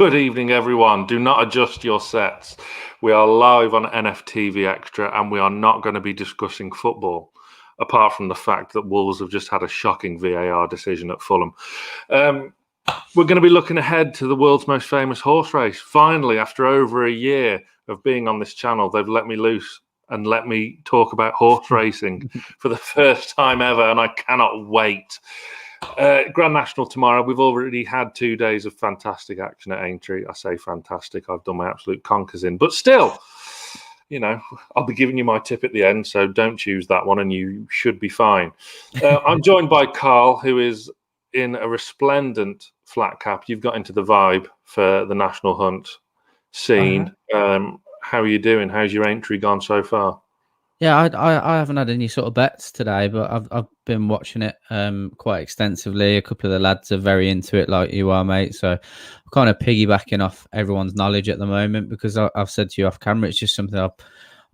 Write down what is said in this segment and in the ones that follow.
Good evening, everyone. Do not adjust your sets. We are live on Nftv Extra, and we are not going to be discussing football, apart from the fact that Wolves have just had a shocking VAR decision at Fulham. We're going to be looking ahead to the world's most famous horse race. Finally, after over a year of being on this channel, they've let me loose and let me talk about horse racing for the first time ever, and I cannot wait. Grand National tomorrow. We've already had 2 days of fantastic action at Aintree. I say fantastic. I've done my absolute conkers in. But still, you know, I'll be giving you my tip at the end, so don't choose that one and you should be fine. I'm joined by Karl, who is in a resplendent flat cap. You've got into the vibe for the National Hunt scene. How are you doing? How's your Aintree gone so far? Yeah, I haven't had any sort of bets today, but I've been watching it quite extensively. A couple of the lads are very into it, like you are, mate. So I'm kind of piggybacking off everyone's knowledge at the moment because I've said to you off camera, it's just something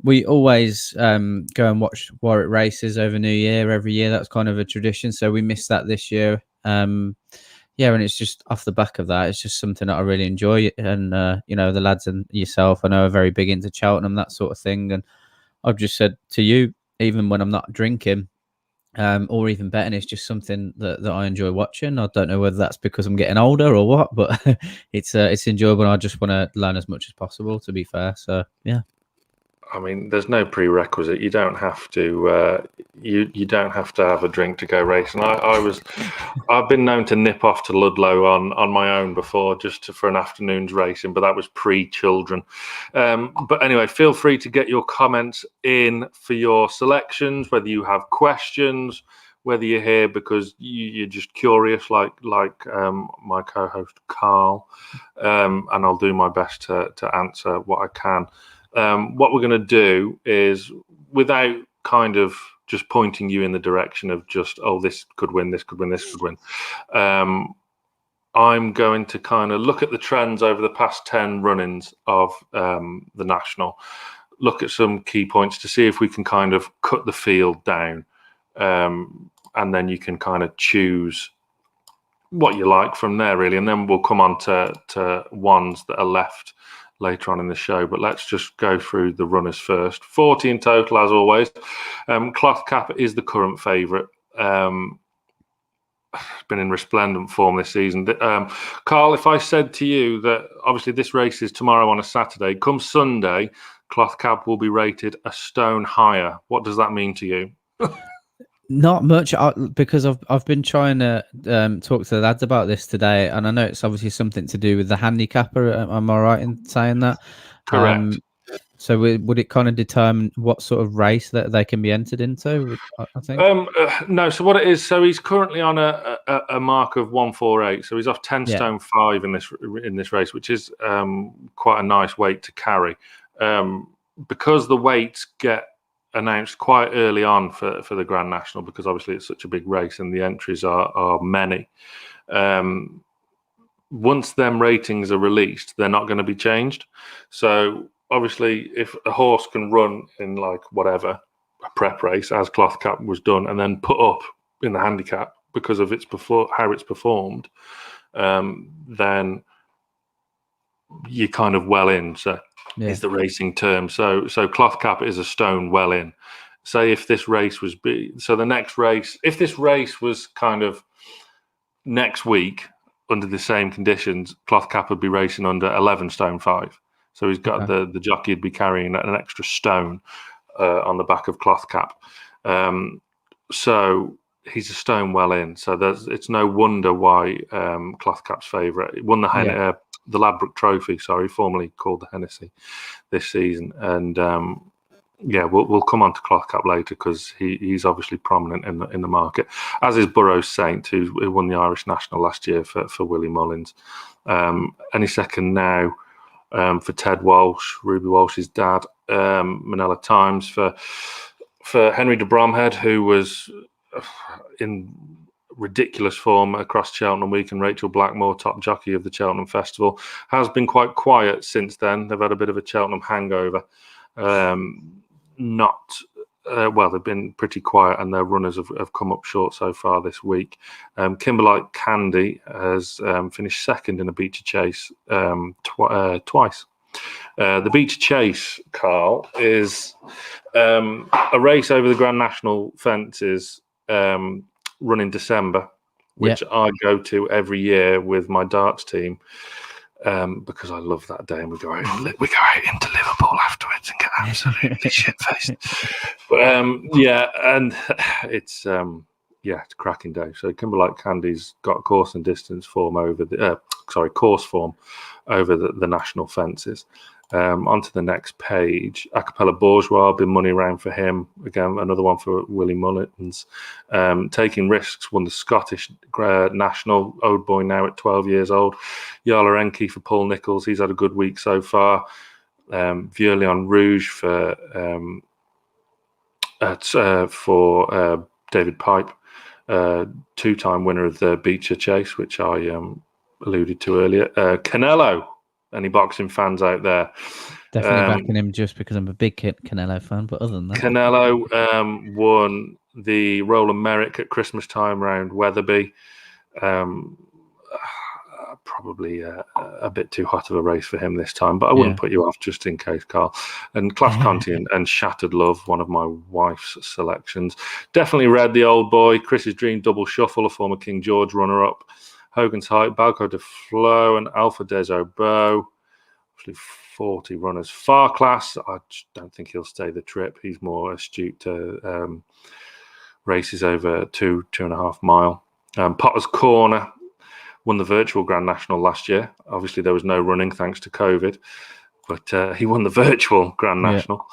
we always go and watch Warwick races over New Year every year. That's kind of a tradition. So we missed that this year. Yeah, and it's just off the back of that. It's just something that I really enjoy. And, you know, the lads and yourself, I know, are very big into Cheltenham, that sort of thing. And I've just said to you, even when I'm not drinking or even betting, it's just something that I enjoy watching. I don't know whether that's because I'm getting older or what, but it's enjoyable. I just want to learn as much as possible, to be fair. So, yeah. I mean, there's no prerequisite. You don't have to. You don't have to have a drink to go racing. I've been known to nip off to Ludlow on my own before, for an afternoon's racing, but that was pre-children. But anyway, feel free to get your comments in for your selections. Whether you have questions, whether you're here because you're just curious, like my co-host Karl, and I'll do my best to answer what I can. What we're going to do is, without kind of just pointing you in the direction of just, oh, this could win, this could win, this could win. I'm going to kind of look at the trends over the past 10 run-ins of the National, look at some key points to see if we can kind of cut the field down. And then you can kind of choose what you like from there, really. And then we'll come on to ones that are left later on in the show, but let's just go through the runners first. 40 in total, as always. Cloth Cap is the current favourite. Been in resplendent form this season. Karl, if I said to you that obviously this race is tomorrow on a Saturday, come Sunday, Cloth Cap will be rated a stone higher. What does that mean to you? Not much, because I've been trying to talk to the lads about this today, and I know it's obviously something to do with the handicapper. Am I right in saying that? Correct. So would it kind of determine what sort of race that they can be entered into? I think. No. So what it is? So he's currently on a mark of 148. So he's off 10 stone 5 in this race, which is quite a nice weight to carry. Because the weights get announced quite early on for the Grand National, because obviously it's such a big race and the entries are many. Once them ratings are released, they're not going to be changed. So obviously, if a horse can run in like whatever a prep race, as Cloth Cap was done, and then put up in the handicap because of how it's performed, then you're kind of well in. So is the racing term. So Cloth Cap is a stone well in. Say if this race was the next race, if this race was kind of next week under the same conditions, Cloth Cap would be racing under 11 stone 5. So he's got the jockey would be carrying an extra stone on the back of Cloth Cap. So he's a stone well in. So it's no wonder why Cloth Cap's favourite. He won the Ladbroke Trophy, formerly called the Hennessy, this season. And we'll come on to Cloth Cap later because he's obviously prominent in the market, as is Burrows Saint, who won the Irish National last year for Willie Mullins. Any second now for Ted Walsh, Ruby Walsh's dad. Manila Times for Henry de Bromhead, who was in ridiculous form across Cheltenham Week, and Rachel Blackmore, top jockey of the Cheltenham Festival, has been quite quiet since then. They've had a bit of a Cheltenham hangover. Not well, they've been pretty quiet, and their runners have come up short so far this week. Kimberlite Candy has finished second in a beacher chase twice. The beacher chase, Karl, is a race over the Grand National fences run in December, which I go to every year with my darts team. Because I love that day, and we go out into Liverpool afterwards and get absolutely shit-faced. But and it's it's a cracking day. So Kimberlite Candy's got course and distance form over the course form over the national fences. Onto the next page, Acapella Bourgeois, been money round for him. Again, another one for Willie Mullins. Taking Risks won the Scottish National, old boy now at 12 years old. Yala Enki for Paul Nichols, he's had a good week so far. Vieux-Lion Rouge for David Pipe, two-time winner of the Beecher Chase, which I alluded to earlier. Canelo. Any boxing fans out there? Definitely backing him just because I'm a big Canelo fan. But other than that, Canelo won the Roll of Merrick at Christmas time round Wetherby. Probably a bit too hot of a race for him this time, but I wouldn't put you off just in case, Karl. And Class Conti and Shattered Love, one of my wife's selections. Definitely read the old boy, Chris's Dream Double Shuffle, a former King George runner-up. Hogan's Height, Balco de Flo, and Alpha des Obeaux. Actually, 40 runners. Far Class, I just don't think he'll stay the trip. He's more astute to races over 2.5 mile. Potter's Corner won the virtual Grand National last year. Obviously, there was no running thanks to COVID, but he won the virtual Grand National.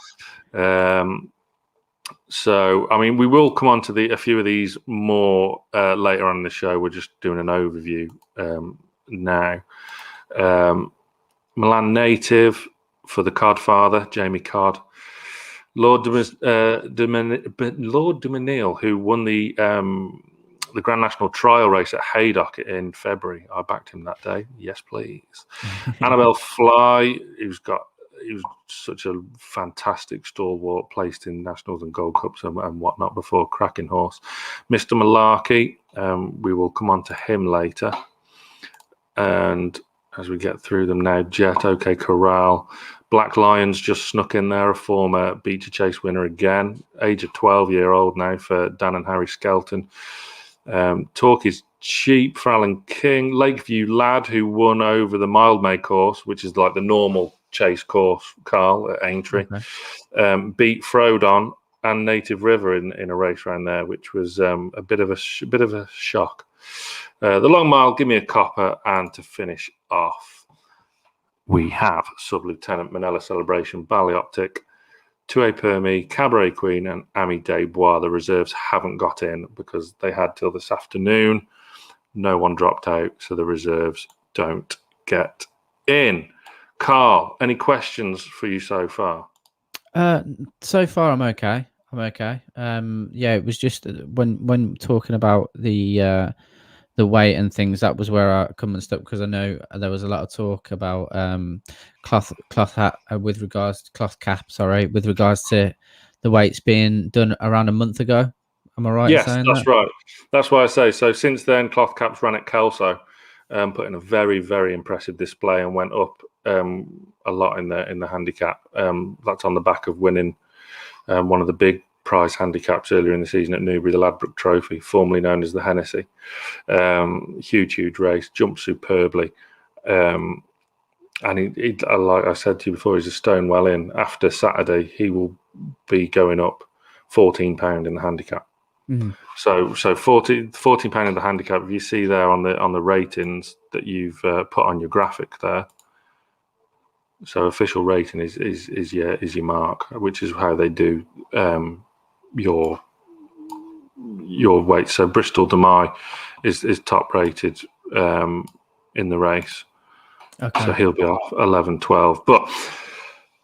So, I mean, we will come on to a few of these more later on in the show. We're just doing an overview now. Milan native for the Codfather, Jamie Codd. Lord Dominio, who won the Grand National Trial race at Haydock in February. I backed him that day. Yes, please. Annabelle Fly, he was such a fantastic stalwart, placed in Nationals and Gold Cups and whatnot before, cracking horse. Mr. Malarkey, we will come on to him later. And as we get through them now, Jet, OK Corral, Black Lions just snuck in there, a former Beecher Chase winner again, age of 12-year-old now for Dan and Harry Skelton. Talk is Cheap for Alan King. Lakeview Lad, who won over the Mildmay course, which is like the normal chase course, Karl, at Aintree. Okay. Beat Frodon and Native River in a race around there, which was a bit of a shock. The long mile, Give Me a Copper, and to finish off, we have Sub-Lieutenant Manila Celebration, Ballyoptic, Tué Permi, Cabaret Queen, and Ami Des Bois. The reserves haven't got in because they had till this afternoon. No one dropped out, so the reserves don't get in. Karl, any questions for you so far? So far, I'm okay. It was just when talking about the weight and things, that was where I come and stop, because I know there was a lot of talk about cloth hat with regards to cloth cap. Sorry, with regards to the weights being done around a month ago. Am I right? Yes, in saying that's right. That's why I say so. Since then, cloth caps ran at Kelso, put in a very, very impressive display and went up a lot in the handicap. That's on the back of winning one of the big prize handicaps earlier in the season at Newbury, the Ladbroke Trophy, formerly known as the Hennessy. Huge race, jumped superbly. And he, like I said to you before, he's a stone well in. After Saturday, he will be going up £14 in the handicap. Mm-hmm. So £14 in the handicap. If you see there on the ratings that you've put on your graphic there, so official rating is your mark, which is how they do your weight. So Bristol Demai is top rated in the race. Okay. So he'll be off 11-12. But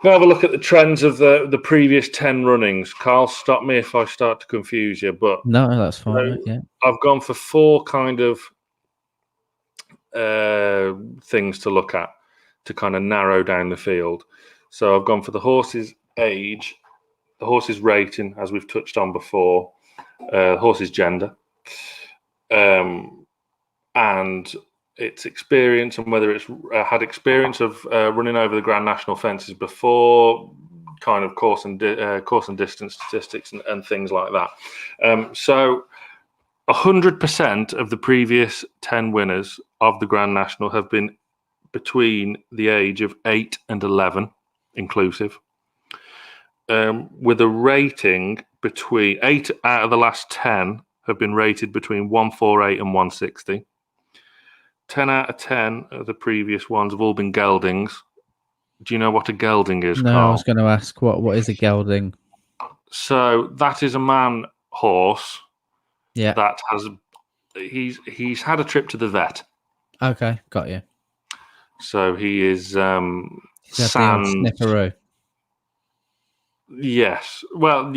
we'll have a look at the trends of the previous 10 runnings. Karl, stop me if I start to confuse you. But no, that's fine. Yeah, I've gone for 4 kind of things to look at to kind of narrow down the field. So I've gone for the horse's age, the horse's rating, as we've touched on before, the horse's gender, and its experience, and whether it's had experience of running over the Grand National fences before, kind of course and distance statistics and things like that. So 100% of the previous 10 winners of the Grand National have been between the age of 8 and 11 inclusive, with a rating between 8 out of the last 10 have been rated between 148 and 160. 10 out of 10 of the previous ones have all been geldings. Do you know what a gelding is, No, Karl? I was going to ask what is a gelding? So that is a man horse. Yeah. That has he's had a trip to the vet. Okay, got you. So he is snifferoo. Yes. Well,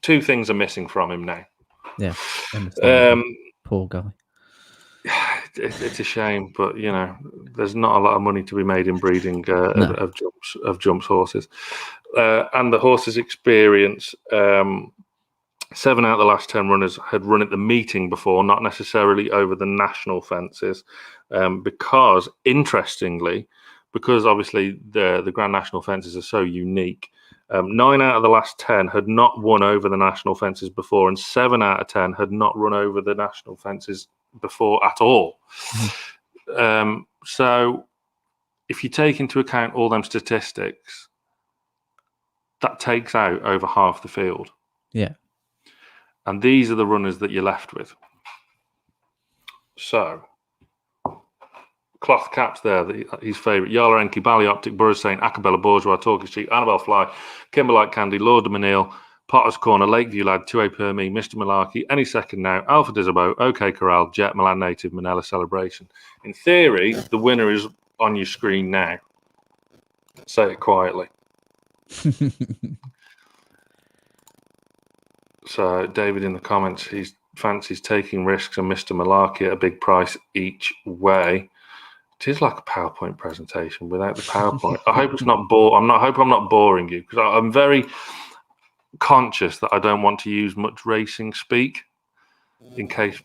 two things are missing from him now. Yeah. Poor guy. It's a shame, but there's not a lot of money to be made in breeding of jumps horses, and the horse's experience. 7 out of the last 10 runners had run at the meeting before, not necessarily over the national fences, because interestingly, because obviously the Grand National fences are so unique. 9 out of the last 10 had not won over the national fences before, and 7 out of 10 had not run over the national fences before at all. Mm-hmm. So if you take into account all them statistics, that takes out over half the field. Yeah. And these are the runners that you're left with. So, cloth caps there, his favourite: Yala Enki, Bally Optic, Burrows Saint, Acapella Bourgeois, Talkie Street, Annabelle Fly, Kimberlite Candy, Lord Dominio, Potter's Corner, Lakeview Lad, 2A Per Me, Mr. Malarkey, Any Second Now, Alpha Disabow, OK Karl, Jet, Milan Native, Manila Celebration. In theory, the winner is on your screen now. Say it quietly. So David in the comments, he fancies taking risks and Mr. Malarkey at a big price each way. It is like a PowerPoint presentation without the PowerPoint. I hope it's not hope I'm not boring you, because I'm very conscious that I don't want to use much racing speak in case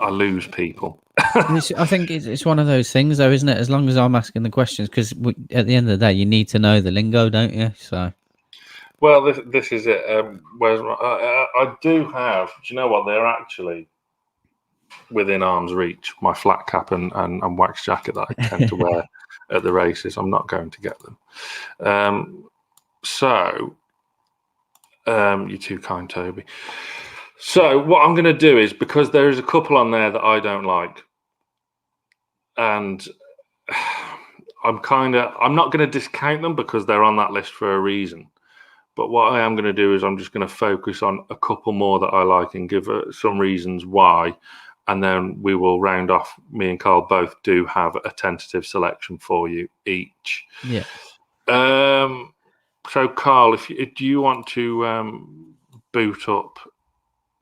I lose people. I think it's one of those things, though, isn't it? As long as I'm asking the questions, because at the end of the day, you need to know the lingo, don't you? So. Well, this is it. Whereas I do have. Do you know what? They're actually within arm's reach. My flat cap and wax jacket that I tend to wear at the races. I'm not going to get them. You're too kind, Toby. So what I'm going to do is, because there is a couple on there that I don't like, and I'm not going to discount them because they're on that list for a reason. But what I am going to do is I'm just going to focus on a couple more that I like and give some reasons why. And then we will round off. Me and Karl both do have a tentative selection for you each. Yeah. So, Karl, do you want to boot up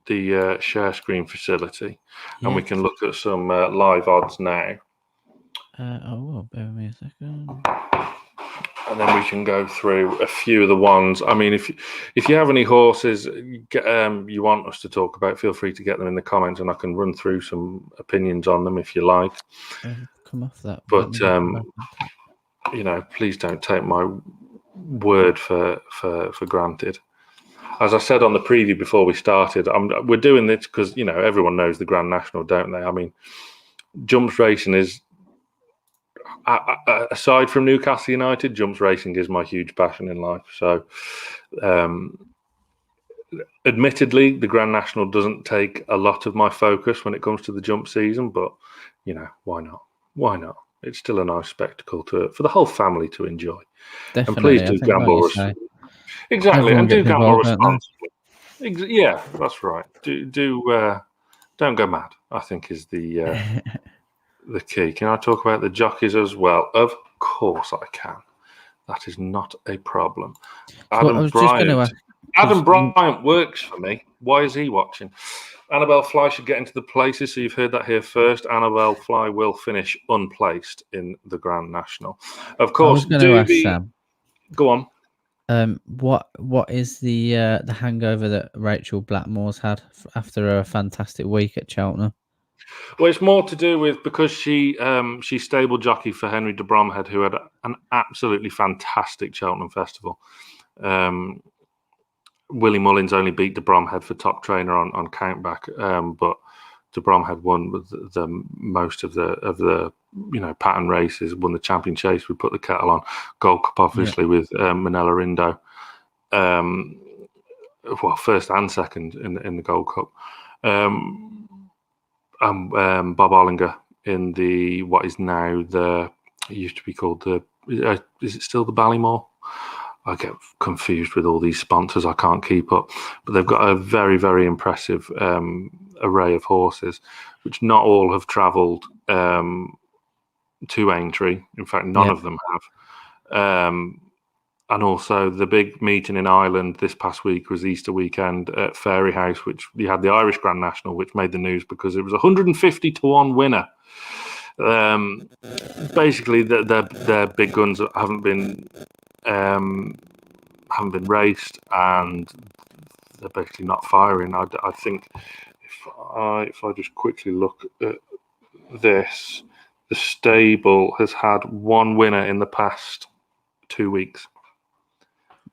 the share screen facility, and we can look at some live odds now? Bear with me a second. And then we can go through a few of the ones. I mean, if you have any horses you want us to talk about, feel free to get them in the comments, and I can run through some opinions on them if you like. Come off that. But please don't take my word for granted. As I said on the preview before we started, we're doing this because everyone knows the Grand National, don't they? I mean, jumps racing is. Aside from Newcastle United, jumps racing is my huge passion in life. So, admittedly, the Grand National doesn't take a lot of my focus when it comes to the jump season, but why not? Why not? It's still a nice spectacle for the whole family to enjoy. Definitely. And please do gamble responsibly. Exactly, and do gamble responsibly. Yeah, that's right. Don't go mad, I think, is the the key. Can I talk about the jockeys as well? Of course I can. That is not a problem. Adam Bryant works for me. Why is he watching? Annabelle Fly should get into the places, so you've heard that here first. Annabelle Fly will finish unplaced in the Grand National. Of course, I was going to ask Sam. Go on. What is the hangover that Rachel Blackmore's had after a fantastic week at Cheltenham? Well, it's more to do with because she's stable jockey for Henry de Bromhead, who had an absolutely fantastic Cheltenham festival. Willie Mullins only beat de Bromhead for top trainer on countback, but de Bromhead won the most of the pattern races, won the champion chase. We put the kettle on. Gold Cup, obviously, with Manila Rindo. Well, first and second in the Gold Cup. Bob Ollinger in the what is now it used to be called is it still the Ballymore? I get confused with all these sponsors. I can't keep up, but they've got a very, very impressive array of horses, which not all have travelled to Aintree. In fact, none of them have. And also the big meeting in Ireland this past week was Easter weekend at Fairy House, which you had the Irish Grand National, which made the news because it was 150-1 winner. Basically, their big guns haven't been raced, and they're basically not firing. I think if I just quickly look at this, the stable has had one winner in the past 2 weeks.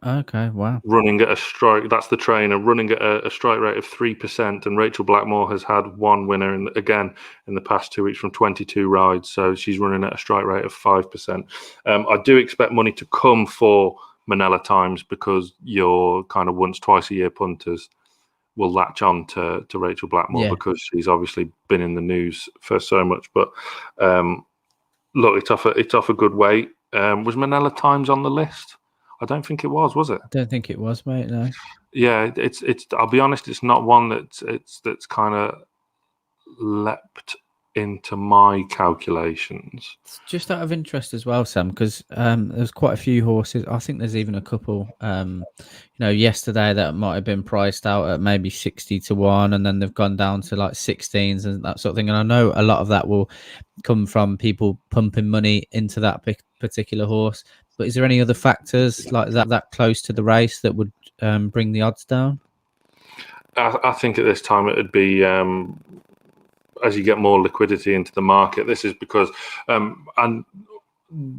Okay, wow. Running at a strike, that's the trainer, running at a strike rate of 3%. And Rachel Blackmore has had one winner in the past 2 weeks from 22 rides. So she's running at a strike rate of 5%. I do expect money to come for Manila Times because your kind of once, twice a year punters will latch on to Rachel Blackmore because she's obviously been in the news for so much. But look, it's off a good weight. Was Manila Times on the list? I don't think it was it? I don't think it was, mate. No. Yeah, it's. I'll be honest, it's not one that's kind of leapt into my calculations. It's just out of interest as well, Sam, because there's quite a few horses. I think there's even a couple, yesterday that might have been priced out at maybe 60-1, and then they've gone down to like 16s and that sort of thing. And I know a lot of that will come from people pumping money into that particular horse. But is there any other factors like that close to the race that would bring the odds down? I think at this time it would be as you get more liquidity into the market. This is because, and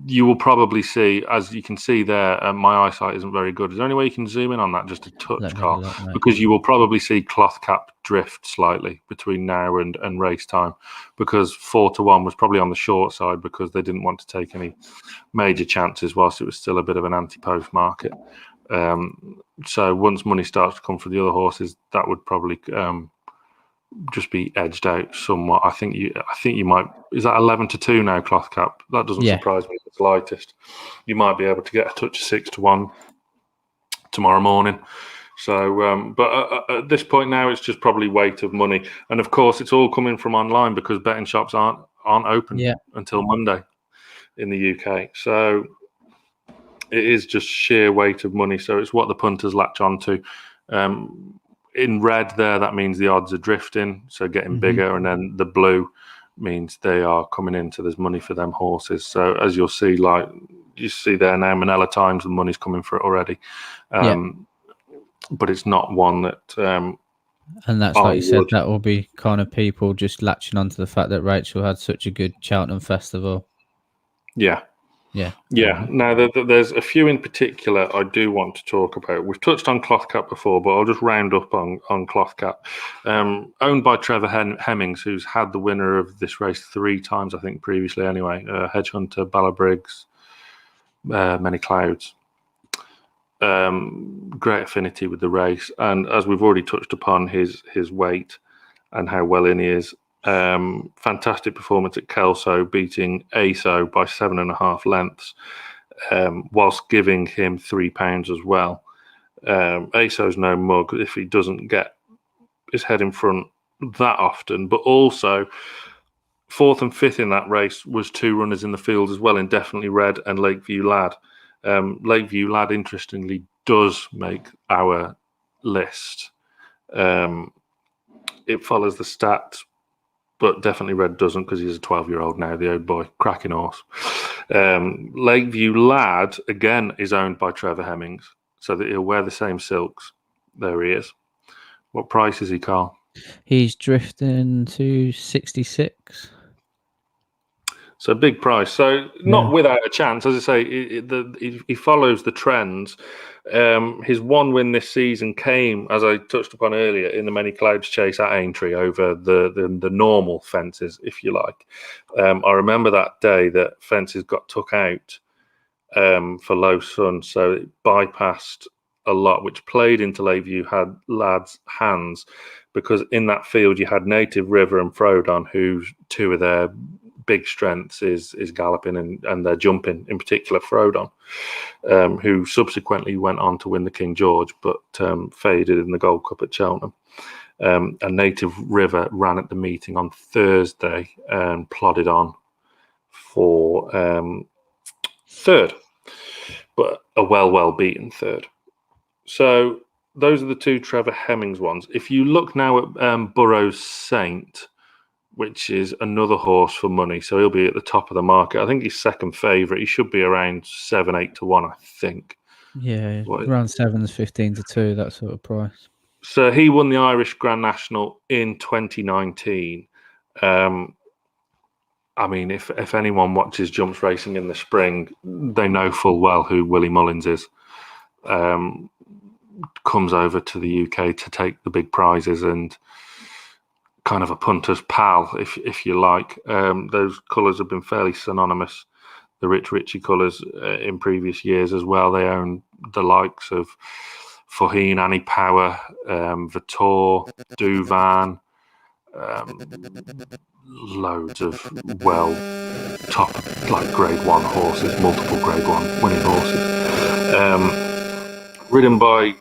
you will probably see, as you can see there, my eyesight isn't very good. Is there any way you can zoom in on that just a touch, Karl? Because you will probably see cloth cap drift slightly between now and race time, because 4-1 was probably on the short side because they didn't want to take any major chances whilst it was still a bit of an anti-post market. So once money starts to come for the other horses, that would probably just be edged out somewhat. I think you might. Is that 11-2 now, cloth cap? That doesn't surprise me the slightest. You might be able to get a touch of 6-1 tomorrow morning. So, but at this point now, it's just probably weight of money, and of course, it's all coming from online because betting shops aren't open until Monday in the UK. So it is just sheer weight of money. So it's what the punters latch onto. In red there, that means the odds are drifting, so getting bigger, and then the blue means they are coming in, so there's money for them horses. So as you'll see, like you see there now, Manila Times, the money's coming for it already. But it's not one that... and that's like you said, that will be kind of people just latching onto the fact that Rachel had such a good Cheltenham festival. Yeah. Now, there's a few in particular I do want to talk about. We've touched on cloth cap before, but I'll just round up on cloth cap. Owned by Trevor Hemmings, who's had the winner of this race 3 times, I think, previously anyway. Hedge Hunter, Ballabriggs, Many Clouds. Great affinity with the race. And as we've already touched upon, his weight and how well in he is. Fantastic performance at Kelso, beating ASO by 7.5 lengths, whilst giving him £3 as well. ASO's no mug if he doesn't get his head in front that often, but also 4th and 5th in that race was 2 runners in the field as well, Indefinitely Red and Lakeview Lad. Lakeview Lad, interestingly, does make our list. It follows the stats, but Definitely Red doesn't because he's a 12-year-old now, the old boy. Cracking horse. Lakeview Lad, again, is owned by Trevor Hemmings. so that he'll wear the same silks. There he is. What price is he, Karl? He's drifting to 66. So big price. So not without a chance. As I say, he follows the trends. His one win this season came, as I touched upon earlier, in the Many Clouds Chase at Aintree over the normal fences, if you like. I remember that day that fences got took out for low sun, so it bypassed a lot, which played into Lakeview had lads' hands, because in that field you had Native, River, and Frodon, who two of their big strengths is galloping and their jumping, in particular Frodon, who subsequently went on to win the King George, but faded in the Gold Cup at Cheltenham. And Native River ran at the meeting on Thursday and plodded on for third, but a well beaten third. So those are the two Trevor Hemmings ones. If you look now at Burrows Saint, which is another horse for money, so he'll be at the top of the market. I think he's second favourite. He should be around 7-8 to 1, I think. Yeah, around 7s, 15 to 2, that sort of price. So he won the Irish Grand National in 2019. I mean, if anyone watches jumps racing in the spring, they know full well who Willie Mullins is. Comes over to the UK to take the big prizes and kind of a punter's pal, if you like. Those colours have been fairly synonymous, the Rich Ritchie colours, in previous years as well. They own the likes of Faugheen, Annie Power, Vitor, Duvan, loads of top like Grade 1 horses, multiple Grade 1 winning horses. Ridden by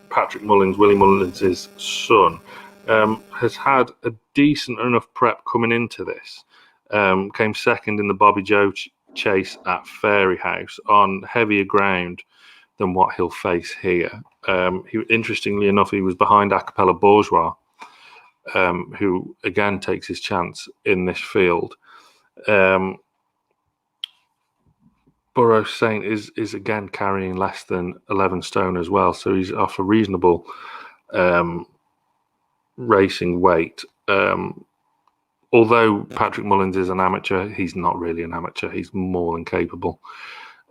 Patrick Mullins, Willie Mullins' son. Has had a decent enough prep coming into this. Came second in the Bobby Joe chase at Fairyhouse on heavier ground than what he'll face here. Interestingly enough, he was behind Acapella Bourgeois, who again takes his chance in this field. Burrows Saint is again carrying less than 11 stone as well, so he's off a reasonable racing weight. Although Patrick Mullins is an amateur, he's not really an amateur. He's more than capable.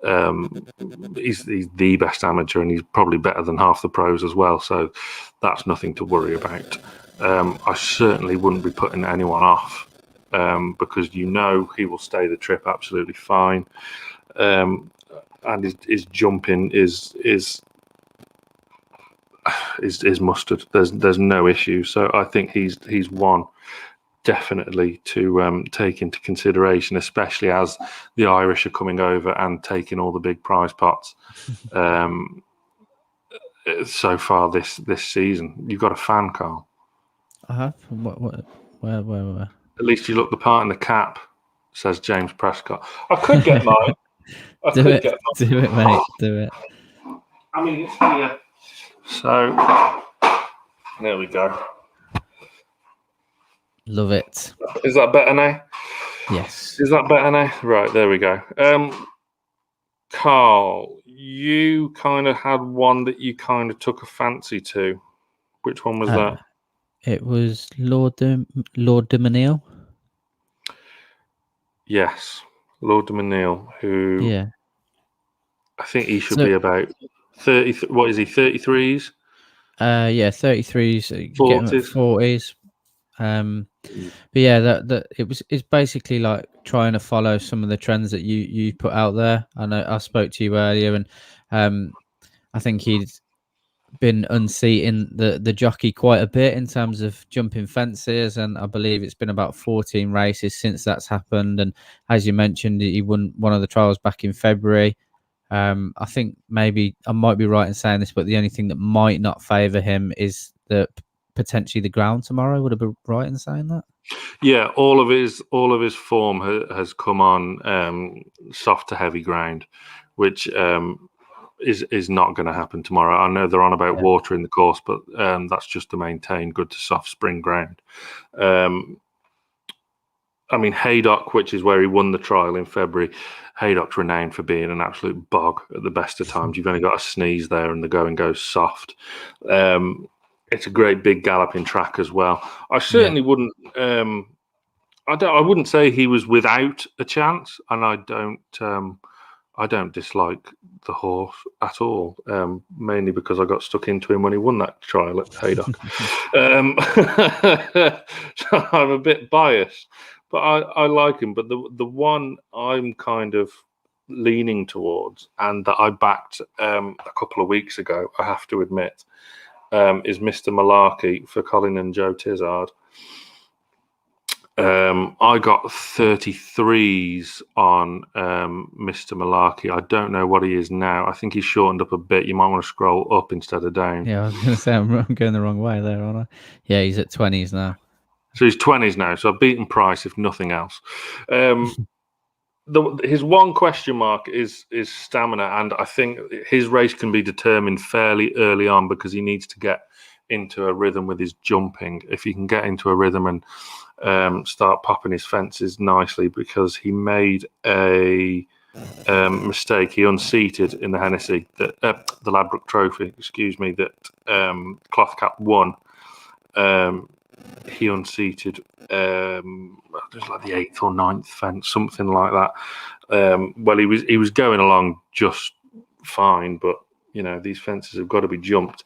He's the best amateur, and he's probably better than half the pros as well. So that's nothing to worry about. I certainly wouldn't be putting anyone off because he will stay the trip absolutely fine. And his jumping is mustard. There's no issue. So I think he's one definitely to take into consideration, especially as the Irish are coming over and taking all the big prize pots so far this season. You've got a fan, Karl. I have. Where? At least you look the part in the cap, says James Prescott. I could get mine. Do it, mate. Do it. I mean, it's here. So, there we go. Love it. Is that better now? Yes. Is that better now? Right, there we go. Karl, you kind of had one that you kind of took a fancy to. Which one was that? It was Lord Dominio. Yes, Lord Dominio, who... Yeah. I think he should be about 30. What is he? 33s? Yeah, 33s, 40s. But yeah, that it's basically like trying to follow some of the trends that you put out there. I know I spoke to you earlier, and I think he'd been unseating the jockey quite a bit in terms of jumping fences, and I believe it's been about 14 races since that's happened. And as you mentioned, he won one of the trials back in February. I think maybe I might be right in saying this, but the only thing that might not favour him is potentially the ground tomorrow. Would I be right in saying that? Yeah, all of his form has come on soft to heavy ground, which is not going to happen tomorrow. I know they're on about water in the course, but that's just to maintain good to soft spring ground. I mean, Haydock, which is where he won the trial in February, Haydock's renowned for being an absolute bog at the best of times. You've only got to sneeze there and the going goes soft. It's a great big galloping track as well. I certainly wouldn't. I wouldn't say he was without a chance, and I don't dislike the horse at all. Mainly because I got stuck into him when he won that trial at Haydock. So I'm a bit biased, but I like him. But the one I'm kind of leaning towards, and that I backed a couple of weeks ago, I have to admit, is Mr. Malarkey for Colin and Joe Tizard. I got 33s on Mr. Malarkey. I don't know what he is now. I think he's shortened up a bit. You might want to scroll up instead of down. Yeah, I was going to say I'm going the wrong way there, aren't I? Yeah, he's at 20s now. So he's 20s now. So I've beaten Price, if nothing else. His one question mark is stamina, and I think his race can be determined fairly early on because he needs to get into a rhythm with his jumping. If he can get into a rhythm and start popping his fences nicely, because he made a mistake. He unseated in the Hennessy, the Ladbroke Trophy, that Cloth Cap won. He unseated it was like the 8th or 9th fence, something like that. Well, he was going along just fine, but these fences have got to be jumped.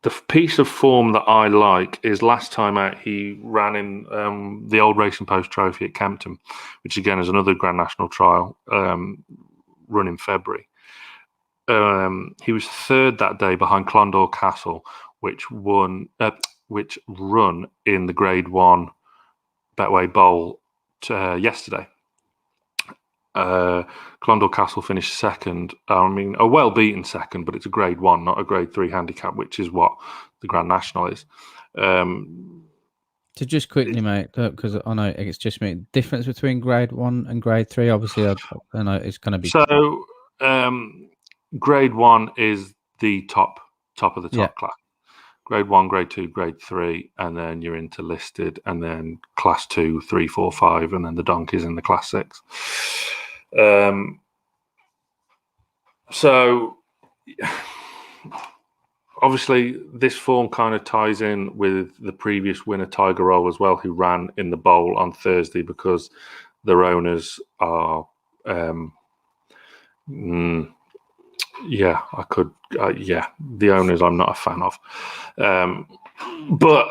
The piece of form that I like is last time out he ran in the old Racing Post Trophy at Kempton, which again is another Grand National trial run in February. He was third that day behind Clondor Castle, which run in the Grade 1 Betway Bowl yesterday. Clondor Castle finished second. I mean, a well-beaten second, but it's a Grade 1, not a Grade 3 handicap, which is what the Grand National is. So just quickly, mate, because I know it's just me. Difference between Grade 1 and Grade 3, obviously, I know it's going to be. So, Grade 1 is the top of the top class. Grade 1, Grade 2, Grade 3, and then you're into listed, and then Class 2, 3, 4, 5, and then the donkeys in the Class 6. So obviously this form kind of ties in with the previous winner Tiger Roll as well, who ran in the bowl on Thursday, because their owners are the owners I'm not a fan of, but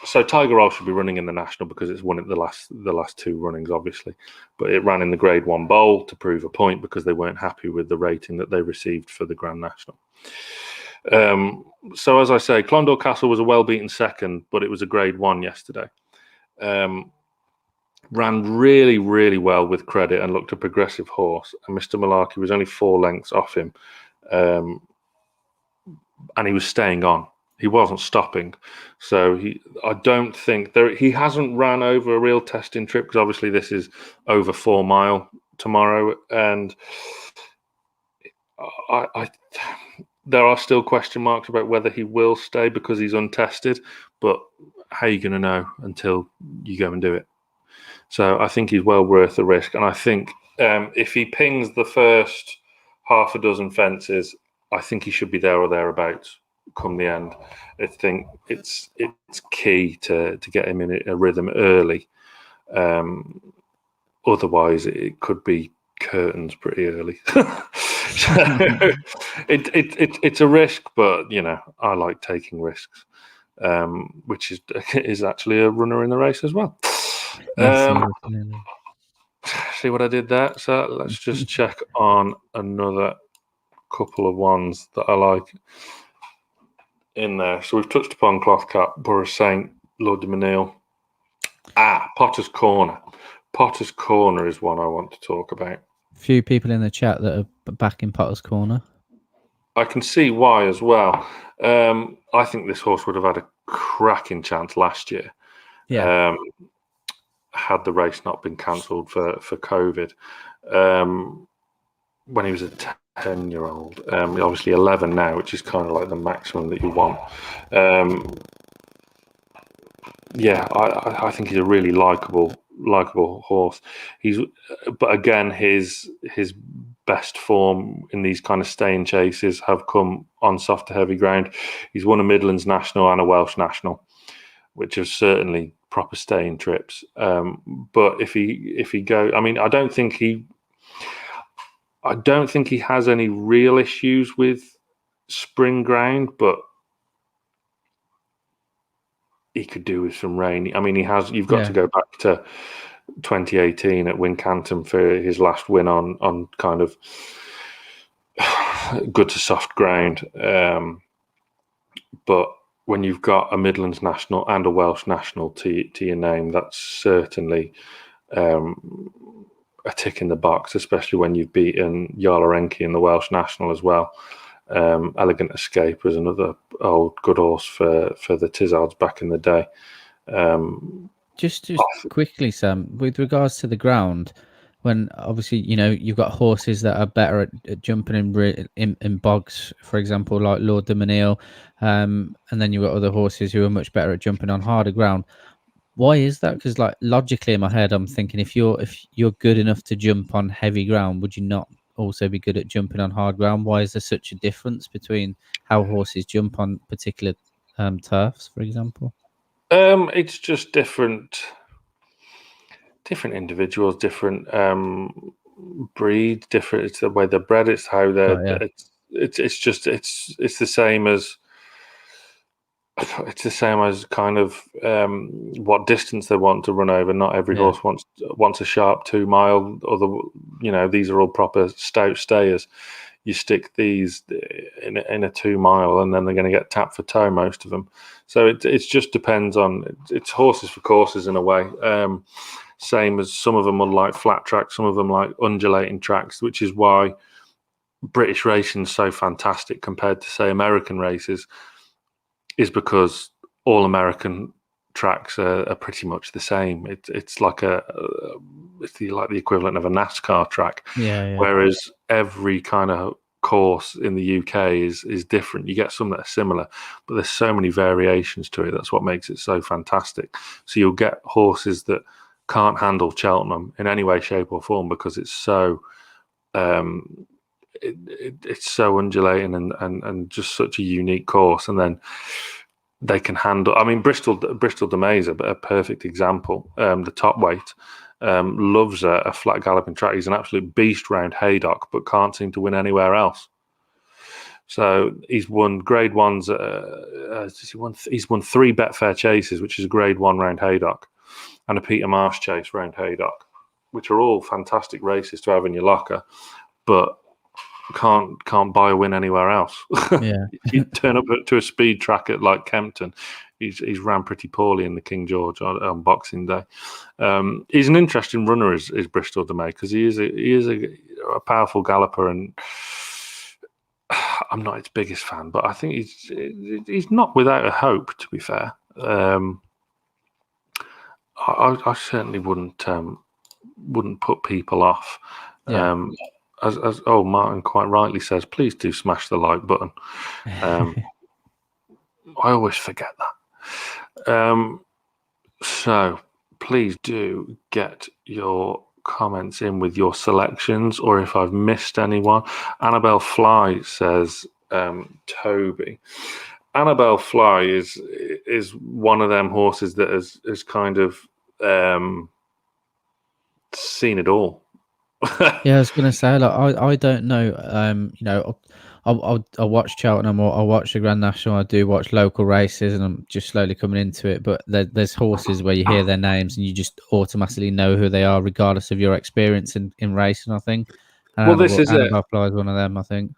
so Tiger Roll should be running in the National because it's won at the last two runnings, obviously. But it ran in the Grade 1 Bowl to prove a point because they weren't happy with the rating that they received for the Grand National. So as I say, Clondor Castle was a well-beaten second, but it was a Grade 1 yesterday. Ran really, really well with credit and looked a progressive horse. And Mr. Malarkey was only 4 lengths off him. And he was staying on. He wasn't stopping. So I don't think he hasn't ran over a real testing trip, because obviously this is over 4 mile tomorrow. And there are still question marks about whether he will stay because he's untested. But how are you going to know until you go and do it? So I think he's well worth the risk. And I think if he pings the first half a dozen fences, I think he should be there or thereabouts come the end. I think it's key to get him in a rhythm early. Otherwise, it could be curtains pretty early. So it's a risk, but I like taking risks, which is actually a runner in the race as well. See what I did there? So let's just check on another couple of ones that I like in there. So we've touched upon Cloth Cap, Borough Saint, Lord de Menil. Potter's Corner. Potter's Corner is one I want to talk about. Few people in the chat that are back in Potter's Corner. I can see why as well. I think this horse would have had a cracking chance last year. Yeah. Had the race not been cancelled for COVID. When he was a 10-year-old, obviously 11 now, which is kind of like the maximum that you want. Yeah, I think he's a really likable horse. But again, his best form in these kind of staying chases have come on soft to heavy ground. He's won a Midlands National and a Welsh National, which are certainly proper staying trips. But if he go, I mean, I don't think he has any real issues with spring ground, but he could do with some rain. I mean, he has. You've got to go back to 2018 at Wincanton for his last win on kind of good to soft ground. But when you've got a Midlands National and a Welsh National to your name, that's certainly a tick in the box, especially when you've beaten Yarlarenki in the Welsh National as well. Elegant Escape was another old good horse for the Tizzards back in the day. Just quickly, Sam, with regards to the ground, when obviously you've got horses that are better at jumping in bogs, for example, like Lord Dominio, and then you've got other horses who are much better at jumping on harder ground. Why is that? Because like logically in my head, I'm thinking if you're good enough to jump on heavy ground, would you not also be good at jumping on hard ground? Why is there such a difference between how horses jump on particular turfs, for example? It's just different individuals, different breeds, different. It's the way they're bred. It's how they're. Oh, yeah. It's the same as. It's the same as kind of what distance they want to run over. Not every horse wants a sharp 2 mile. These are all proper stout stayers. You stick these in a 2 mile, and then they're going to get tapped for toe, most of them. So it just depends on it's horses for courses in a way. Same as some of them will like flat tracks, some of them like undulating tracks, which is why British racing is so fantastic compared to say American races. Is because all American tracks are pretty much the same. It's like it's the equivalent of a NASCAR track. Yeah. Whereas every kind of course in the UK is different. You get some that are similar, but there's so many variations to it. That's what makes it so fantastic. So you'll get horses that can't handle Cheltenham in any way, shape, or form because it's so it's so undulating and just such a unique course. And then they can handle. I mean, Bristol de Mai is a perfect example. The top weight loves a flat galloping track. He's an absolute beast round Haydock, but can't seem to win anywhere else. So he's won Grade Ones. He's won 3 Betfair chases, which is a Grade 1 round Haydock, and a Peter Marsh chase round Haydock, which are all fantastic races to have in your locker, but can't buy a win anywhere else. Yeah. If you turn up to a speed track at like Kempton, he's ran pretty poorly in the King George on Boxing Day. He's an interesting runner, is Bristol de Mai, because he is a powerful galloper, and I'm not his biggest fan, but I think he's not without a hope. To be fair, I certainly wouldn't put people off. Yeah. As Martin quite rightly says, please do smash the like button. I always forget that. So please do get your comments in with your selections, or if I've missed anyone. Annabelle Fly says Toby. Annabelle Fly is one of them horses that has kind of seen it all. Yeah, I was gonna say, like, I don't know. I watch Cheltenham, or I watch the Grand National. I do watch local races, and I'm just slowly coming into it. But there's horses where you hear their names and you just automatically know who they are, regardless of your experience in racing. I think. Well, this is Annabelle Fly is one of them, I think.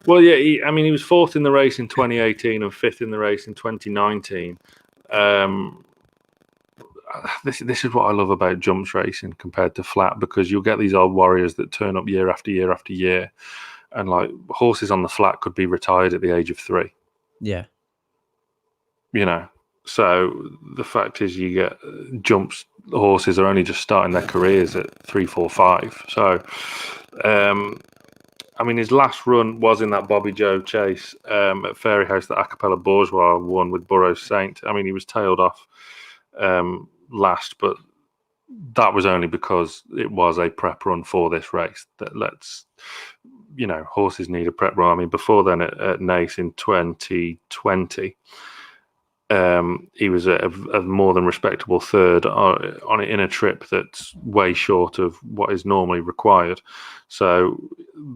Well, yeah, he was 4th in the race in 2018 and 5th in the race in 2019. This is what I love about jumps racing compared to flat, because you'll get these old warriors that turn up year after year after year, and like horses on the flat could be retired at the age of 3. Yeah. So the fact is, you get jumps horses are only just starting their careers at 3, 4, 5. So, I mean, his last run was in that Bobby Joe chase at Fairyhouse that Acapella Bourgeois won with Burrows Saint. I mean, he was tailed off last, but that was only because it was a prep run for this race. Horses need a prep run. I mean, before then at Naas in 2020, he was a more than respectable third on it in a trip that's way short of what is normally required. So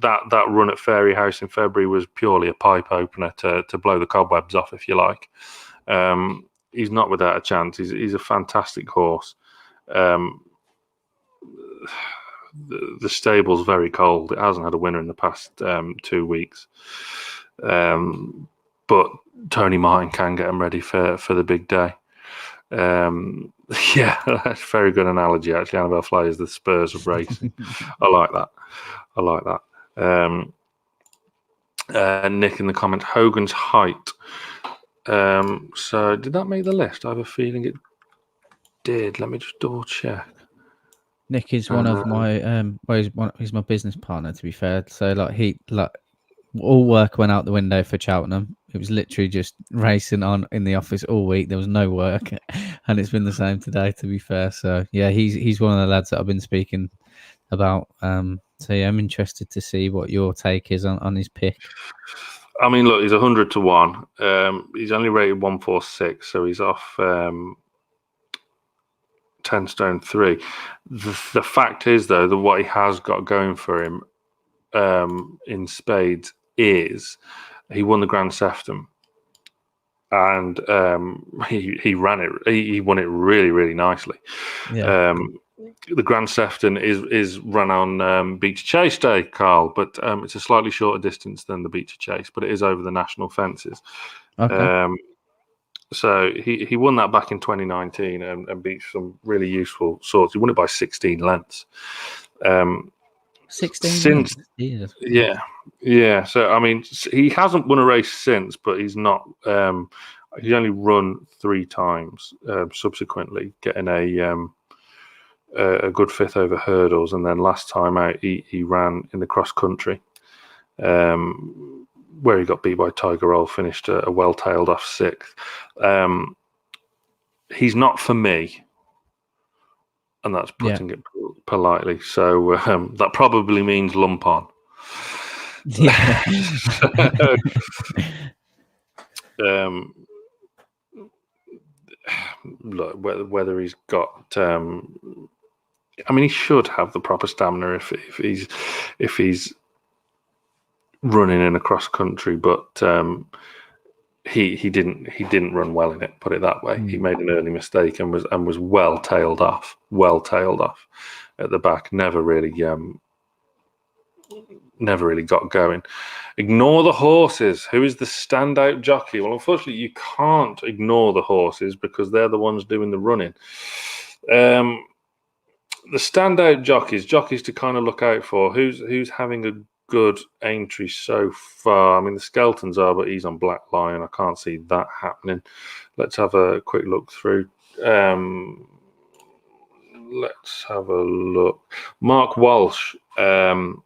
that run at Fairy House in February was purely a pipe opener to blow the cobwebs off, if you like. He's not without a chance. He's a fantastic horse. The stable's very cold. It hasn't had a winner in the past 2 weeks. But Tony Martin can get him ready for the big day. Yeah, that's a very good analogy, actually. Annabelle Fly is the Spurs of racing. I like that. Nick in the comment, Hogan's height. So did that make the list? I have a feeling it did. Let me just double check. Nick is one of my he's my business partner, to be fair. So all work went out the window for Cheltenham. It was literally just racing on in the office all week. There was no work, and it's been the same today, to be fair. So yeah, he's one of the lads that I've been speaking about. So yeah, I'm interested to see what your take is on his pick. I mean, look, he's 100 to 1. He's only rated 146, so he's off 10 stone 3. The fact is, though, that what he has got going for him in spades is he won the Grand Sefton, and he ran it. He won it really, really nicely. Yeah. The Grand Sefton is run on Beach Chase Day, Karl, but it's a slightly shorter distance than the Beach Chase, but it is over the national fences. Okay. So he won that back in 2019 and beat some really useful sorts. He won it by 16 lengths. 16 since lengths? Yeah. So I mean, he hasn't won a race since, but he's not. He's only run 3 times subsequently, getting a good 5th over hurdles, and then last time out he ran in the cross country, where he got beat by Tiger Roll, finished a well-tailed off 6th. He's not for me, and that's putting it politely. So that probably means lump on. Yeah. Look, whether he's got. I mean, he should have the proper stamina if he's running in a cross country, but he didn't run well in it. Put it that way. He made an early mistake and was well tailed off at the back. Never really got going. Ignore the horses. Who is the standout jockey? Well, unfortunately, you can't ignore the horses because they're the ones doing the running. The standout jockeys to kind of look out for. Who's having a good entry so far? I mean, the Skeltons are, but he's on Black Lion. I can't see that happening. Let's have a quick look through. Let's have a look. Mark Walsh won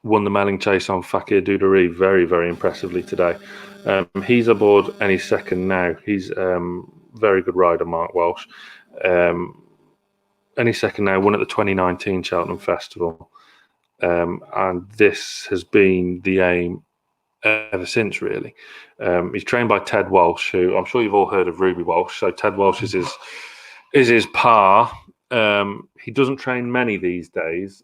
the Melling Chase on Fakir Duderie very, very impressively today. He's aboard any second now. He's very good rider, Mark Walsh. Any second now, won at the 2019 Cheltenham Festival. And this has been the aim ever since, really. He's trained by Ted Walsh, who I'm sure you've all heard of Ruby Walsh. So Ted Walsh is his par. He doesn't train many these days,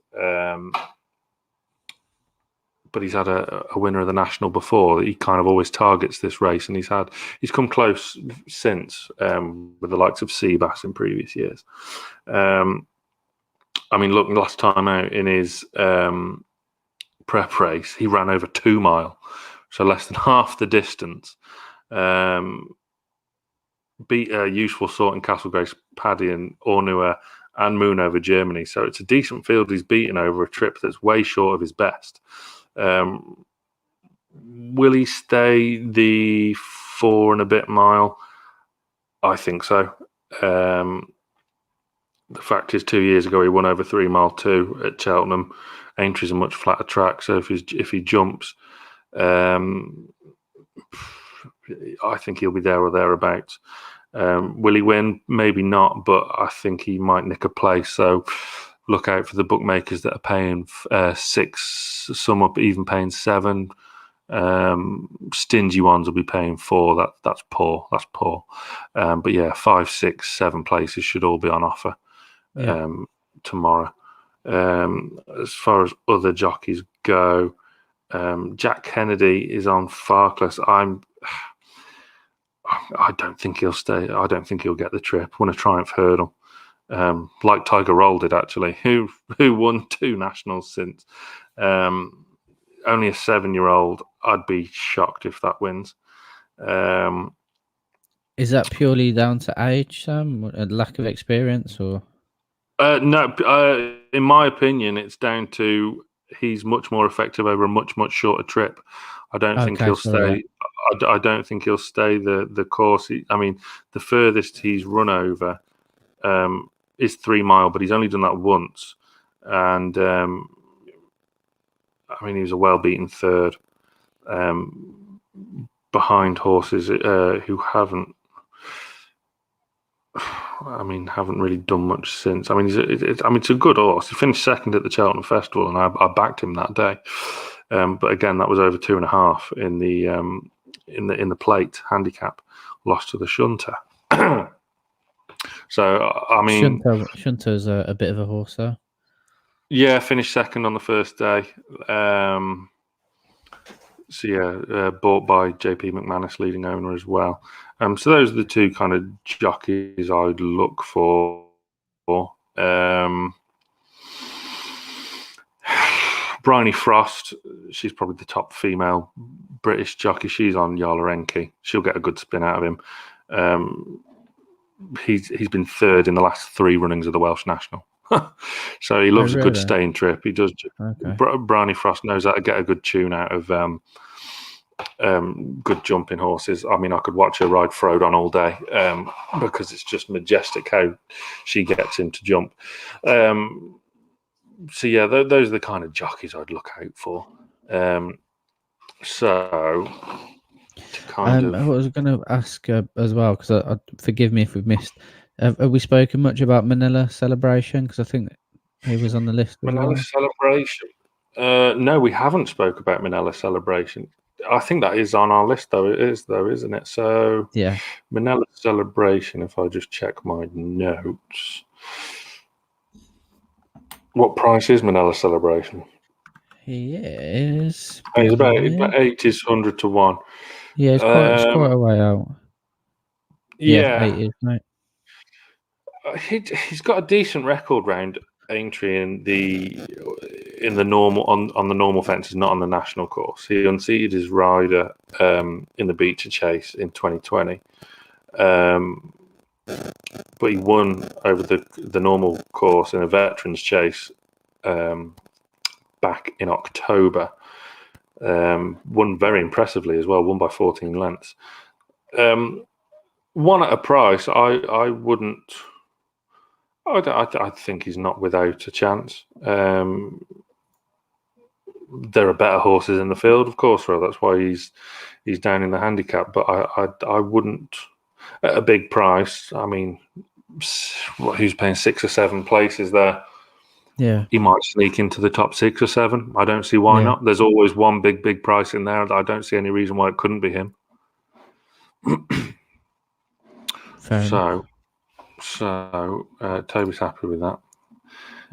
but he's had a winner of the National before. He kind of always targets this race, and he's come close since with the likes of Seabass in previous years. I mean, look, last time out in his prep race, he ran over 2 mile, so less than half the distance. Beat Useful Sort in Castlegrace, Paddy and Ornua and Moon over Germany. So it's a decent field he's beaten over a trip that's way short of his best. Will he stay the 4 and a bit mile? I think so. The fact is, 2 years ago he won over 3 mile 2 at Cheltenham. Aintrie's a much flatter track, so if he jumps, I think he'll be there or thereabouts. Will he win? Maybe not, but I think he might nick a place. So look out for the bookmakers that are paying 6, some up even paying 7. Stingy ones will be paying 4. That's poor. That's poor. But yeah, 5, 6, 7 places should all be on offer tomorrow. As far as other jockeys go, Jack Kennedy is on Farkless. I don't think he'll stay. I don't think he'll get the trip. Won a Triumph Hurdle, like Tiger Roll did actually, who won 2 nationals since. Only a 7-year-old. I'd be shocked if that wins. Is that purely down to age, Sam? A lack of experience, or? No. In my opinion, it's down to he's much more effective over a much shorter trip. I don't think he'll stay. I don't think he'll stay the course. The furthest he's run over is 3 mile, but he's only done that once, and he was a well-beaten third behind horses who haven't really done much since. It's a good horse. He finished second at the Cheltenham Festival, and I backed him that day. But again, that was over 2.5 in the plate handicap. Lost to the Shunter. So Shunter's a bit of a horse, though. Yeah, finished second on the first day. Bought by JP McManus, leading owner as well. So those are the 2 kind of jockeys I'd look for. Bryony Frost, she's probably the top female British jockey. She's on Yalarenki. She'll get a good spin out of him. He's been third in the last 3 runnings of the Welsh National. So he loves a good staying trip. He does. Okay. Bryony Frost knows how to get a good tune out of good jumping horses. I could watch her ride Frodon all day because it's just majestic how she gets him to jump. Those are the kind of jockeys I'd look out for. I was going to ask as well, because forgive me if we've missed. Have we spoken much about Manila Celebration? Because I think he was on the list. Manila Celebration. No, we haven't spoke about Manila Celebration. I think that is on our list, though. It is, though, isn't it? So yeah, Manila Celebration. If I just check my notes, what price is Manila Celebration? He is. He's about 80s, 100 to 1. Yeah, it's quite a way out. Yeah, 80s, mate. He's got a decent record round Aintree in the normal on the normal fences, not on the national course. He unseated his rider in the Beecher Chase in 2020, but he won over the normal course in a Veterans Chase back in October. Won very impressively as well. Won by 14 lengths. One at a price. I wouldn't. I think he's not without a chance. There are better horses in the field, of course, Ro. That's why he's down in the handicap. But I wouldn't at a big price. Who's paying 6 or 7 places there? Yeah, he might sneak into the top 6 or 7. I don't see why not. There's always one big price in there. I don't see any reason why it couldn't be him. Fair enough. So Toby's happy with that.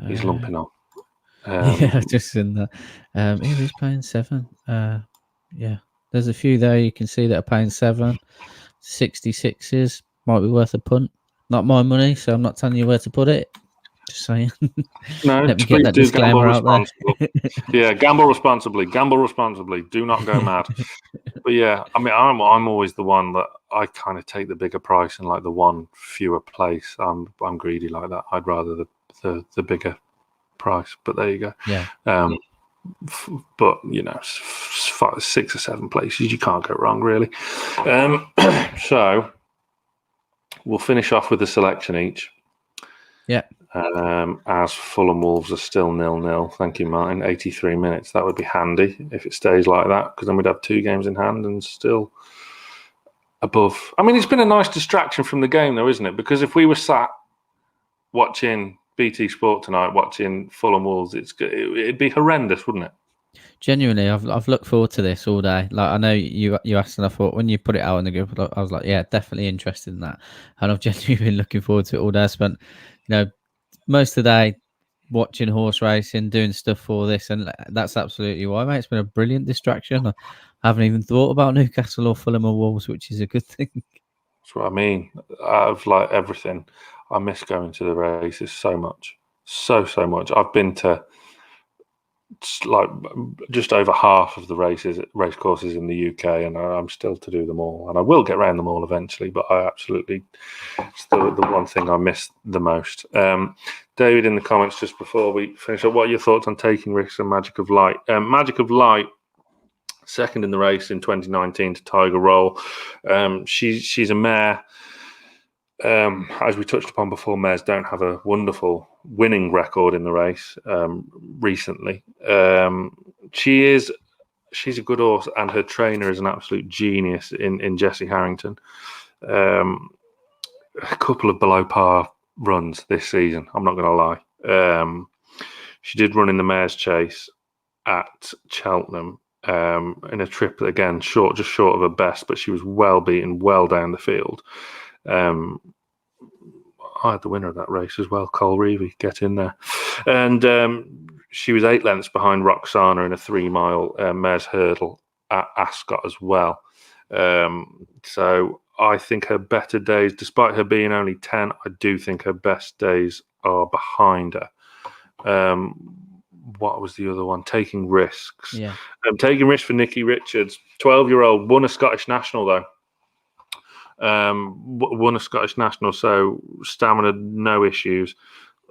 He's lumping on. Just in that. Who's paying 7? There's a few there you can see that are paying 7. 66s might be worth a punt. Not my money, so I'm not telling you where to put it. Just saying. No, let me get that disclaimer out there. Yeah, gamble responsibly. Gamble responsibly. Do not go mad. But yeah, I'm always the one that I kind of take the bigger price and like the one fewer place. I'm greedy like that. I'd rather the bigger price. But there you go. Yeah. But 6 or 7 places, you can't go wrong really. So we'll finish off with a selection each. Yeah. As Fulham Wolves are still 0-0. Thank you, Martin. 83 minutes. That would be handy if it stays like that, because then we'd have 2 games in hand and still above. I mean, it's been a nice distraction from the game, though, isn't it? Because if we were sat watching BT Sport tonight, watching Fulham Wolves, it'd be horrendous, wouldn't it? Genuinely, I've looked forward to this all day. Like, I know you asked, and I thought when you put it out in the group, I was like, yeah, definitely interested in that. And I've genuinely been looking forward to it all day. I spent, most of the day watching horse racing, doing stuff for this, and that's absolutely why, mate. It's been a brilliant distraction. I haven't even thought about Newcastle or Fulham or Wolves, which is a good thing. That's what I mean. Out of like everything, I miss going to the races so much, so much. I've been to like just over half of the race courses in the UK, and I'm still to do them all, and I will get around them all eventually. But I absolutely, it's the one thing I miss the most. David, in the comments just before we finish up, what are your thoughts on Taking Risks and Magic of Light? Magic of Light, second in the race in 2019 to Tiger Roll. She's a mare. As we touched upon before, mares don't have a wonderful winning record in the race recently. She's a good horse, and her trainer is an absolute genius in Jessie Harrington. A couple of below par runs this season, I'm not going to lie. She did run in the Mares' Chase at Cheltenham in a trip, again, just short of her best, but she was well beaten, well down the field. I had the winner of that race as well, Cole Reevy, get in there. And she was 8 lengths behind Roxana in a 3-mile mares hurdle at Ascot as well. So I think her better days, despite her being only 10, I do think her best days are behind her. What was the other one? Taking Risks. Yeah. Taking Risks for Nikki Richards, 12-year-old, won a Scottish National though. Won a Scottish National, so stamina, no issues.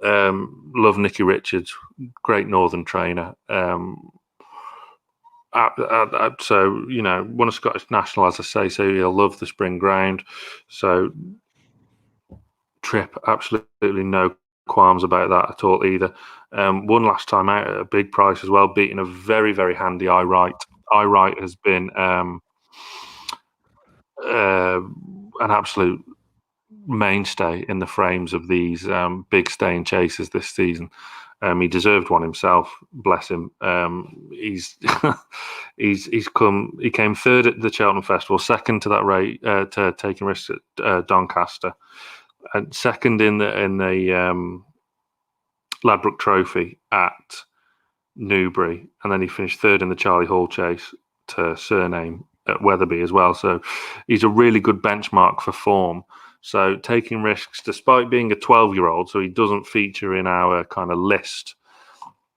Love Nikki Richards, great northern trainer. So won a Scottish National, as I say, so he'll love the spring ground. So trip, absolutely no qualms about that at all either. Won last time out at a big price as well, beating a very, very handy I Right. I Right has been an absolute mainstay in the frames of these big staying chasers this season. He deserved one himself, bless him. He came third at the Cheltenham Festival, second to that rate to Taking Risks at Doncaster, and second in the Ladbroke Trophy at Newbury, and then he finished third in the Charlie Hall Chase to Surname at Wetherby as well. So he's a really good benchmark for form. So Taking Risks, despite being a 12-year-old, so he doesn't feature in our kind of list,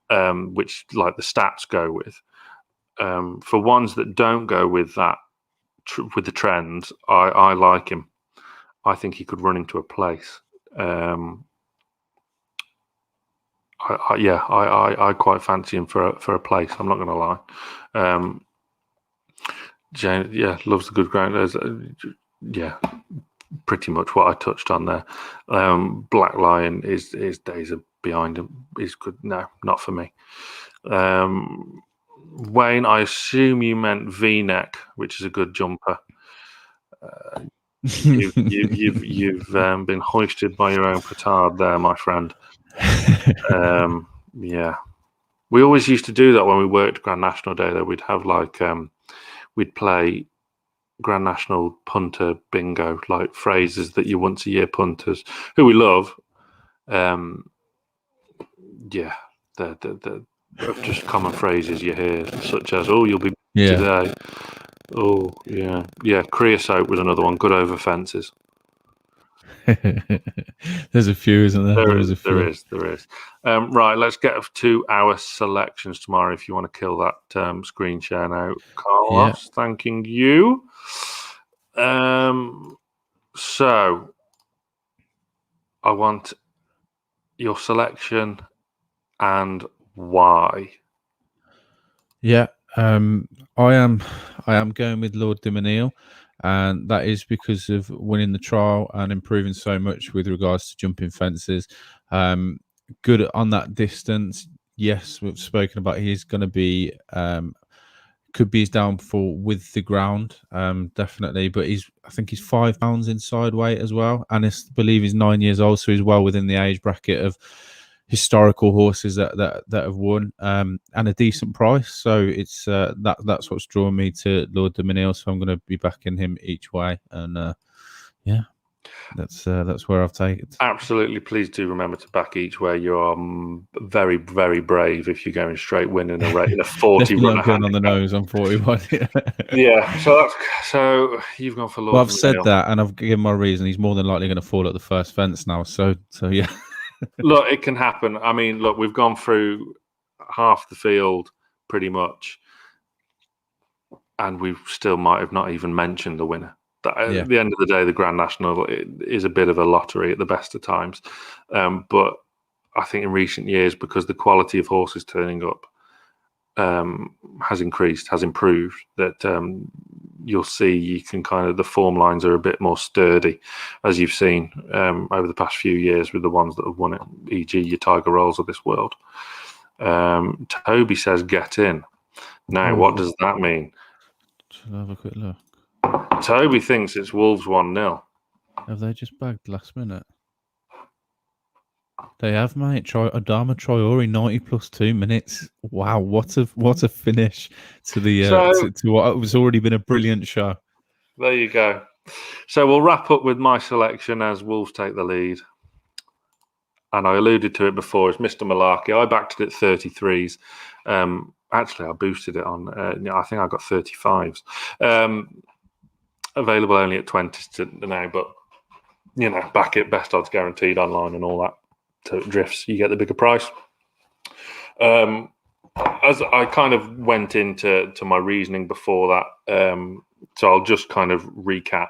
which like the stats go with. For ones that don't go with that, with the trends, I like him. I think he could run into a place. I quite fancy him for a place. I'm not going to lie. Jane, loves the good ground. Pretty much what I touched on there. Black Lion, his days are behind him. He's good. No, not for me. Wayne, I assume you meant V-neck, which is a good jumper. You've been hoisted by your own petard there, my friend. We always used to do that when we worked Grand National Day. Though we'd have we'd play Grand National punter bingo, like phrases that you once a year punters who we love. They're just common phrases you hear, such as "Oh, you'll be today." Oh, yeah. Creosote was another one. Good over fences. There's a few, isn't there? There is. Right, let's get to our selections tomorrow. If you want to kill that screen share now, Carlos, thanking you. So I want your selection and why. Yeah, I am going with Lord Dominio, and that is because of winning the trial and improving so much with regards to jumping fences. Good on that distance. Yes, we've spoken about he's going to be could be his downfall with the ground, definitely. But I think he's 5 pounds inside weight as well, and I believe he's 9 years old, so he's well within the age bracket of historical horses that have won, and a decent price. So it's that's what's drawn me to Lord Dominio. So I'm going to be backing him each way, and yeah, that's where I've taken it. Absolutely. Please do remember to back each way. You are very, very brave if you're going straight winning a rate in a 40 runner. Going on the nose on 41. Yeah. So you've gone for Lord. Well, I've said that, and I've given my reason. He's more than likely going to fall at the first fence now. So yeah. Look, it can happen. I mean, look, we've gone through half the field pretty much, and we still might have not even mentioned the winner. At the end of the day, the Grand National is a bit of a lottery at the best of times. But I think in recent years, because the quality of horses turning up has improved, that you'll see you can the form lines are a bit more sturdy, as you've seen over the past few years with the ones that have won it, e.g. your Tiger Rolls of this world. Toby says get in. Now, what does that mean? Shall I have a quick look? Toby thinks it's Wolves 1-0. Have they just bagged last minute? They have, mate. Adama Traore 90 plus 2 minutes. Wow, what a finish to the to what was already been a brilliant show. There you go. So we'll wrap up with my selection as Wolves take the lead. And I alluded to it before. It's Mr. Malarkey. I backed it at 33s. Actually, I boosted it on. I think I got 35s. Available only at 20s now, but back it, best odds guaranteed online and all that. So it drifts, you get the bigger price. As I kind of went into my reasoning before that, so I'll just kind of recap.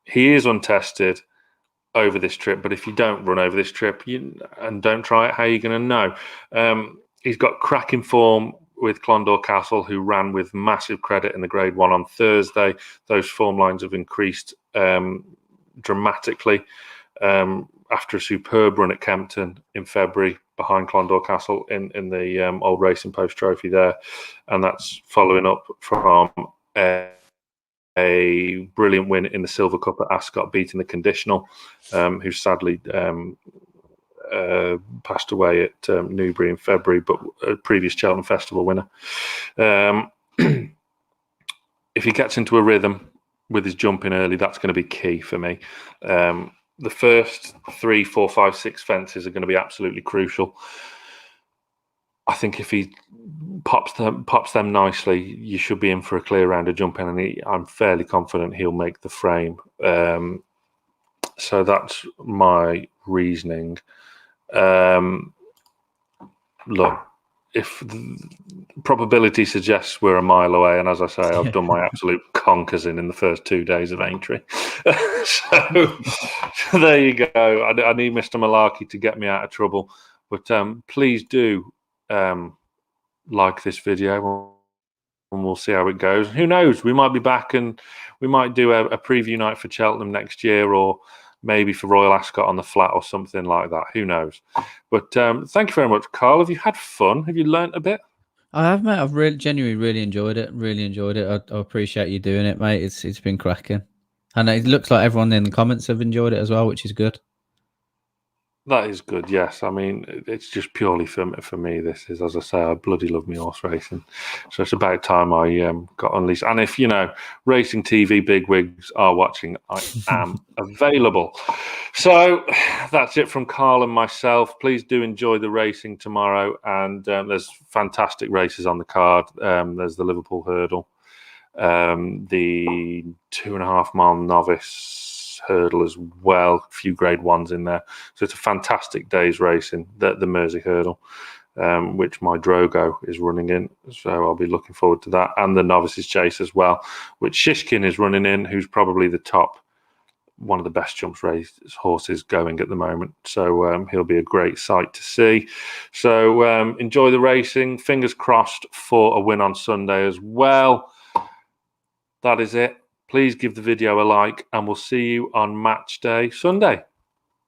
He is untested over this trip, but if you don't run over this trip and don't try it, how are you going to know? He's got cracking form with Clondor Castle, who ran with massive credit in the Grade 1 on Thursday. Those form lines have increased dramatically after a superb run at Kempton in February behind Clondor Castle in the old Racing Post Trophy there. And that's following up from a brilliant win in the Silver Cup at Ascot, beating the Conditional, who sadly passed away at Newbury in February, but a previous Cheltenham Festival winner. If he gets into a rhythm with his jumping early, that's going to be key for me. The first 3, 4, 5, 6 fences are going to be absolutely crucial. I think if he pops them nicely, you should be in for a clear round of jumping, and I'm fairly confident he'll make the frame. So that's my reasoning. Look, if the probability suggests we're a mile away, and as I say, I've done my absolute conkers in the first 2 days of entry. So there you go. I need Mr. Malarkey to get me out of trouble. But please do like this video, and we'll see how it goes. Who knows? We might be back and we might do a preview night for Cheltenham next year, or maybe for Royal Ascot on the flat or something like that. Who knows? But thank you very much, Karl. Have you had fun? Have you learnt a bit? I have, mate. I've genuinely really enjoyed it. Really enjoyed it. I appreciate you doing it, mate. It's been cracking. And it looks like everyone in the comments have enjoyed it as well, which is good. That is good, yes. I mean, it's just purely for me. This is, as I say, I bloody love me horse racing. So it's about time I got unleashed. And if, racing TV bigwigs are watching, I am available. So that's it from Karl and myself. Please do enjoy the racing tomorrow. And there's fantastic races on the card. There's the Liverpool Hurdle, the 2.5 mile novice hurdle as well, a few grade 1s in there, so it's a fantastic day's racing, the Mersey Hurdle, which my Drogo is running in, so I'll be looking forward to that, and the Novices Chase as well, which Shishkin is running in, who's probably one of the best jumps race horses going at the moment, so he'll be a great sight to see. So enjoy the racing, fingers crossed for a win on Sunday as well. That is it. Please give the video a like, and we'll see you on match day Sunday.